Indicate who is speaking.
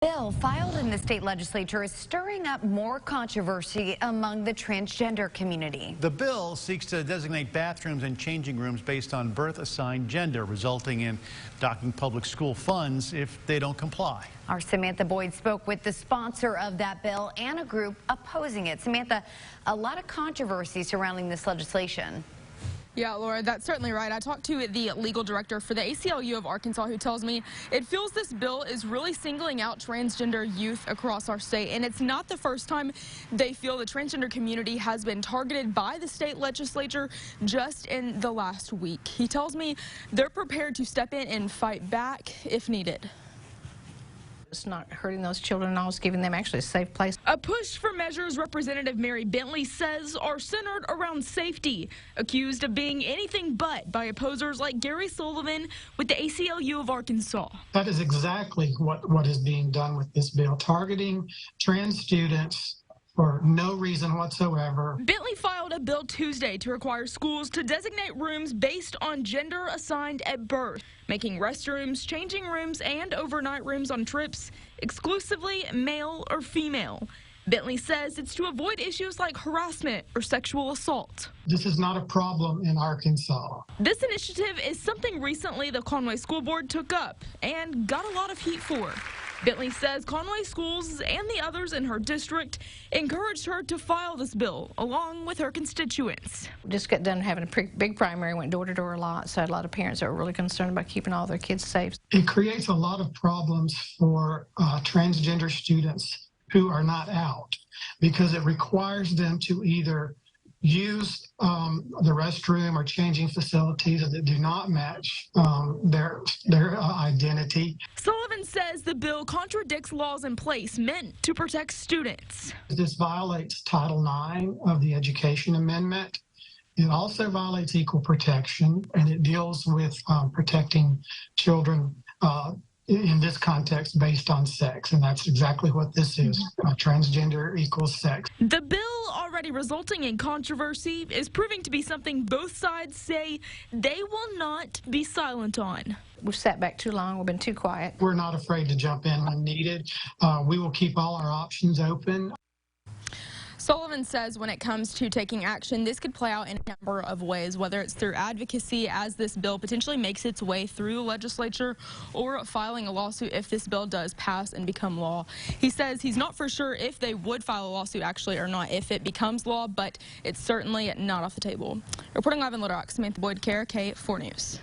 Speaker 1: Bill filed in the state legislature is stirring up more controversy among the transgender community.
Speaker 2: The bill seeks to designate bathrooms and changing rooms based on birth-assigned gender, resulting in docking public school funds if they don't comply.
Speaker 1: Our Samantha Boyd spoke with the sponsor of that bill and a group opposing it. Samantha, a lot of controversy surrounding this legislation.
Speaker 3: Yeah, Laura, that's certainly right. I talked to the legal director for the ACLU of Arkansas, who tells me it feels this bill is really singling out transgender youth across our state. And it's not the first time they feel the transgender community has been targeted by the state legislature just in the last week. He tells me they're prepared to step in and fight back if needed.
Speaker 4: It's not hurting those children, and it's giving them actually a safe place.
Speaker 3: A push for measures Representative Mary Bentley says are centered around safety, accused of being anything but by opposers like Gary Sullivan with the ACLU of Arkansas.
Speaker 5: That is exactly what is being done with this bill, targeting trans students for no reason whatsoever.
Speaker 3: Bentley filed a bill Tuesday to require schools to designate rooms based on gender assigned at birth, making restrooms, changing rooms, and overnight rooms on trips exclusively male or female. Bentley says it's to avoid issues like harassment or sexual assault.
Speaker 5: This is not a problem in Arkansas.
Speaker 3: This initiative is something recently the Conway School Board took up and got a lot of heat for. Bentley says Conway schools and the others in her district encouraged her to file this bill along with her constituents.
Speaker 4: Just got done having a big primary, went door to door a lot, so I had a lot of parents that were really concerned about keeping all their kids safe.
Speaker 5: It creates a lot of problems for transgender students who are not out, because it requires them to either use the restroom or changing facilities that do not match their identity.
Speaker 3: Sullivan says the bill contradicts laws in place meant to protect students.
Speaker 5: This violates Title IX of the Education Amendment. It also violates equal protection, and it deals with protecting children in this context based on sex, and that's exactly what this is. Transgender equals sex.
Speaker 3: The bill, already resulting in controversy, is proving to be something both sides say they will not be silent on.
Speaker 4: We've sat back too long. We've been too quiet.
Speaker 5: We're not afraid to jump in when needed. We will keep all our options open.
Speaker 3: Sullivan says when it comes to taking action, this could play out in a number of ways, whether it's through advocacy as this bill potentially makes its way through the legislature, or filing a lawsuit if this bill does pass and become law. He says he's not for sure if they would file a lawsuit actually or not if it becomes law, but it's certainly not off the table. Reporting live in Little Rock, Samantha Boyd, KARK 4 News.